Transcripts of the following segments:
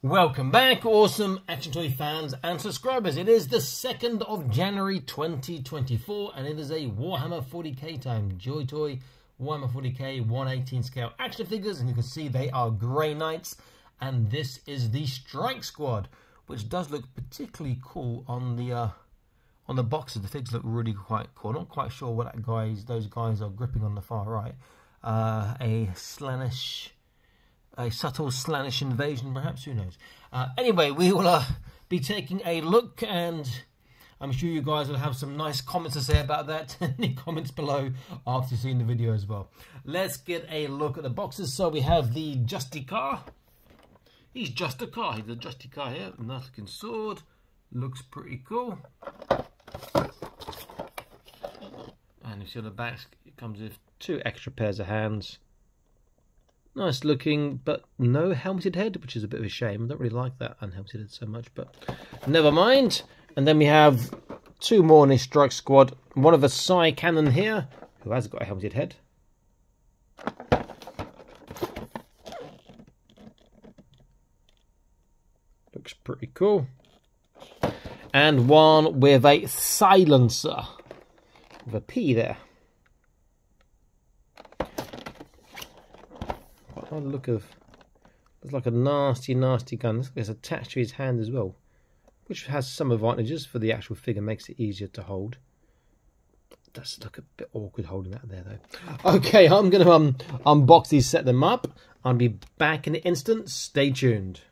Welcome back, awesome Action Toy fans and subscribers. It is the 2nd of January 2024 and it is a Warhammer 40k time. JoyToy Warhammer 40k 1/18 scale action figures, and you can see they are Grey Knights, and this is the Strike Squad, which does look particularly cool on the boxes. The figures look really quite cool. Not quite sure what those guys are gripping on the far right. A subtle Slanish invasion, perhaps, who knows. Anyway, we will be taking a look, and I'm sure you guys will have some nice comments to say about that. Any comments below after seeing the video as well. Let's get a look at the boxes. So we have the Justy Car. He's just a car. He's a Justy Car here. Nice looking sword. Looks pretty cool. And you see on the back, it comes with 2 extra pairs of hands. Nice looking, but no helmeted head, which is a bit of a shame. I don't really like that unhelmeted head so much, but never mind. And then we have 2 more in this Strike Squad. One of a Psy Cannon here, who has got a helmeted head. Looks pretty cool. And one with a Silencer, with a P there. Look of, it's like a nasty gun. It's attached to his hand as well, which has some advantages for the actual figure, makes it easier to hold. It does look a bit awkward holding that there though. Okay, I'm going to unbox these, set them up. I'll be back in an instant. Stay tuned.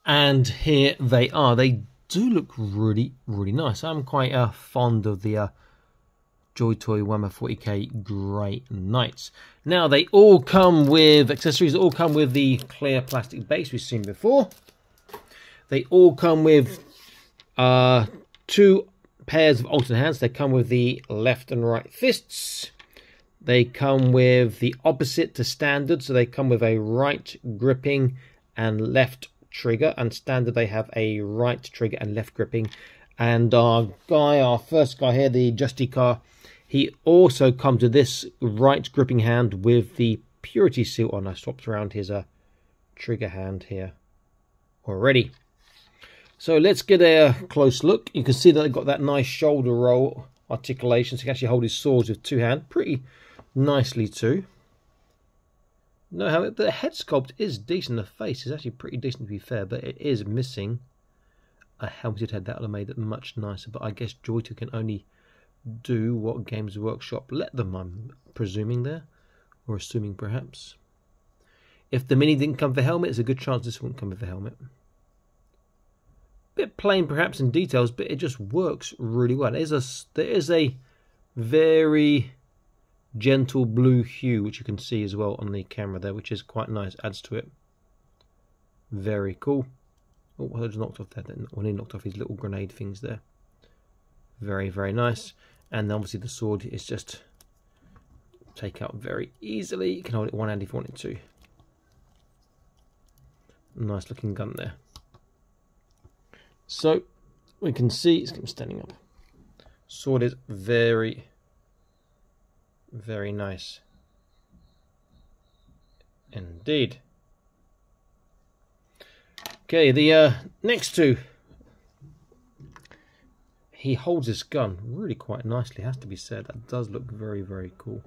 And here they are. They do look really nice. I'm quite fond of the JoyToy Warhammer 40k Grey Knights. Now they all come with accessories. They all come with the clear plastic base we've seen before. They all come with 2 pairs of alternate hands. They come with the left and right fists. They come with the opposite to standard, so they come with a right gripping and left trigger. And standard they have a right trigger and left gripping. And our first guy here, the Justy Car, he also comes to this right gripping hand with the Purity Seal on. I swapped around his trigger hand here already. So let's get a close look. You can see that they've got that nice shoulder roll articulation, so he can actually hold his swords with 2 hands pretty nicely too. No, however, the head sculpt is decent. The face is actually pretty decent, to be fair, but it is missing a helmeted head. That would have made it much nicer, but I guess JoyToy can only do what Games Workshop let them, I'm presuming there, or assuming perhaps. If the mini didn't come with a helmet, there's a good chance this wouldn't come with a helmet. Bit plain perhaps in details, but it just works really well. There is a very gentle blue hue, which you can see as well on the camera there, which is quite nice, adds to it. Very cool. Oh, I just knocked off that when he knocked off his little grenade things there. Very nice. And obviously the sword is just take out very easily. You can hold it one hand if you wanted to. Nice looking gun there. So we can see it's standing up. Sword is very nice indeed. Okay, the next 2. He holds this gun really quite nicely, has to be said. That does look very cool.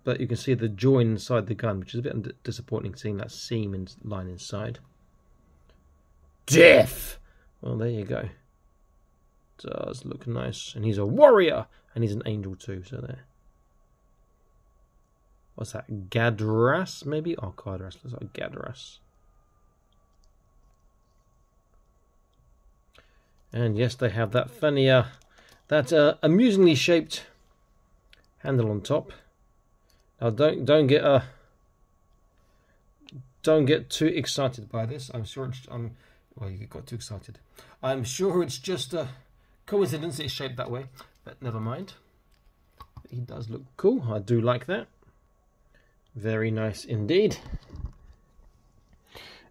But you can see the join inside the gun, which is a bit disappointing, seeing that seam line inside. Death! Well, there you go. Does look nice. And he's a warrior! And he's an angel too, so there. What's that? Gadras, maybe? Oh, Gadras. Looks like Gadras. And yes, they have that funny, amusingly shaped handle on top. Now, don't get too excited by this. I'm sure it's well, you got too excited. I'm sure it's just a coincidence it's shaped that way, but never mind. He does look cool. I do like that. Very nice indeed.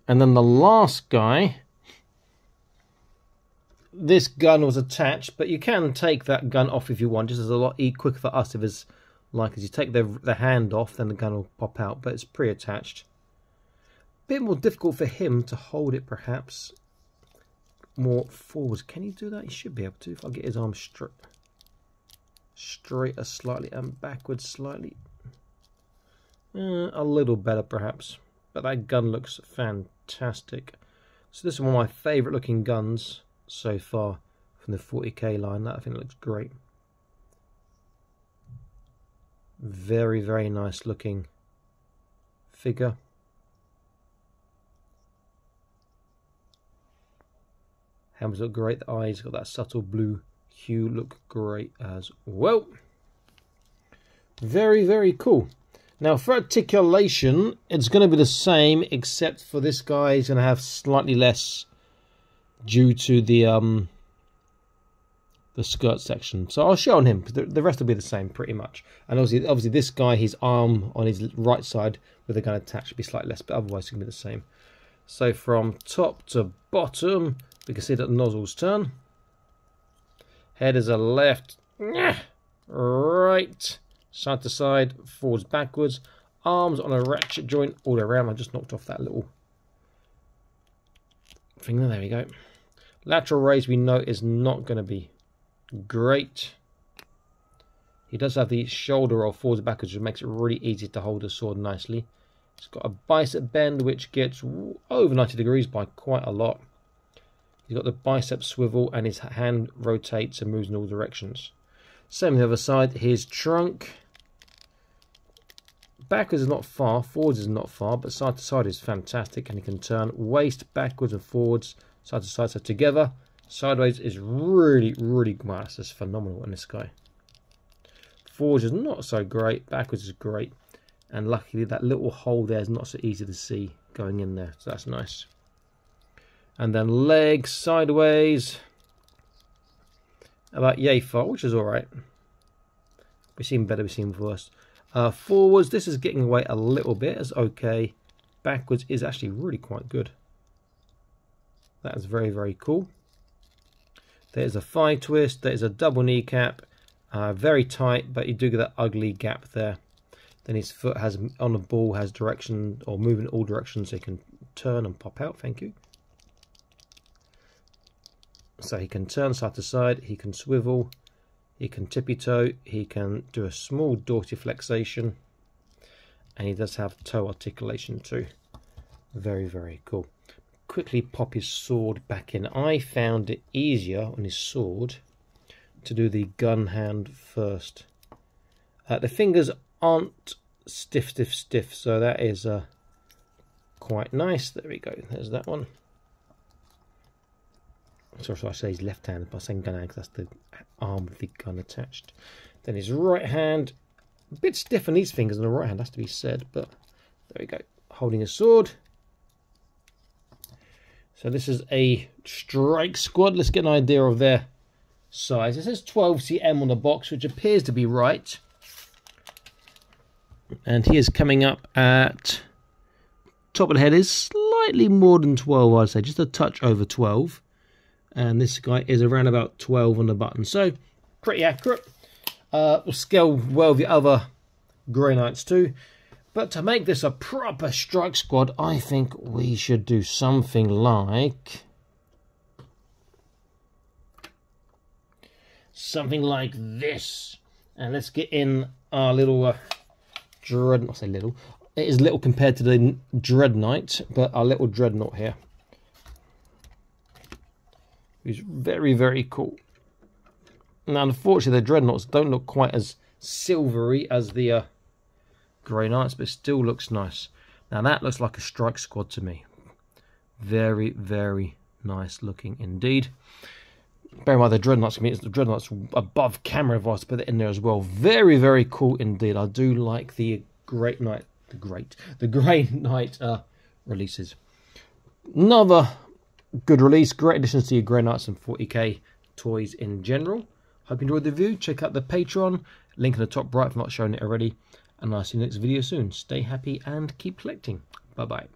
And then the last guy. This gun was attached, but you can take that gun off if you want. Just as a lot quicker for us if it's like as you take the hand off, then the gun will pop out, but it's pre-attached. bit more difficult for him to hold it, perhaps. More forwards. Can he do that? He should be able to. If I get his arm straighter slightly and backwards slightly. A little better, perhaps. But that gun looks fantastic. So this is one of my favourite looking guns so far from the 40k line. That I think looks great. Very, very nice looking figure. Helmets look great. The eyes got that subtle blue hue, look great as well. Very, very cool. Now for articulation, it's going to be the same, except for this guy is going to have slightly less due to the skirt section. So I'll show on him. The rest will be the same pretty much. And obviously this guy, his arm on his right side with the gun attached will be slightly less, but otherwise it's going to be the same. So from top to bottom, we can see that the nozzles turn. Head is a left, right, side to side, forwards, backwards. Arms on a ratchet joint all the way around. I just knocked off that little finger. There we go. Lateral raise we know is not going to be great. He does have the shoulder roll forwards and backwards, which makes it really easy to hold the sword nicely. It's got a bicep bend which gets over 90 degrees by quite a lot. He's got the bicep swivel and his hand rotates and moves in all directions. Same on the other side. His trunk. Backwards is not far, forwards is not far, but side to side is fantastic, and he can turn waist backwards and forwards, side to side, so together. Sideways is really, really, wow, that's just phenomenal in this guy. Forwards is not so great, backwards is great, and luckily that little hole there is not so easy to see going in there, so that's nice. And then legs, sideways, about yay far, which is alright. We've seen better, we've seen worse. Forwards, this is getting away a little bit, it's okay. Backwards is actually really quite good. That is very, very cool. There's a thigh twist, there's a double kneecap, very tight, but you do get that ugly gap there. Then his foot has, on the ball, has direction, or move in all directions, so he can turn and pop out, thank you. So he can turn side to side, he can swivel, he can tippy toe, he can do a small dorsiflexation, and he does have toe articulation too. Very, very cool. Quickly pop his sword back in. I found it easier on his sword to do the gun hand first. The fingers aren't stiff, so that is quite nice. There we go, there's that one. Sorry, I say his left hand by saying gun hand because that's the arm with the gun attached. Then his right hand, a bit stiff on these fingers on the right hand, has to be said, but there we go, holding a sword. So this is a strike squad. Let's get an idea of their size. It says 12 cm on the box, which appears to be right. And he is coming up at top of the head is slightly more than 12, I'd say, just a touch over 12. And this guy is around about 12 on the button, so pretty accurate. Will scale well with the other Grey Knights too. But to make this a proper strike squad, I think we should do something like this. And let's get in our little Dreadnought. I say little. It is little compared to the Dread Knight, but our little Dreadnought here. He's very, very cool. Now, unfortunately, the Dreadnoughts don't look quite as silvery as the Grey Knights, but it still looks nice. Now, that looks like a strike squad to me. Very, very nice looking indeed. Bear in mind, the Dreadnoughts, I mean, it's the Dreadnoughts above camera if I was to put it in there as well. Very, very cool indeed. I do like the Grey Knight releases. Another good release, great additions to your Grey Knights and 40k toys in general. Hope you enjoyed the review. Check out the Patreon, link in the top right if I'm not showing it already. And I'll see you next video soon. Stay happy and keep collecting. Bye bye.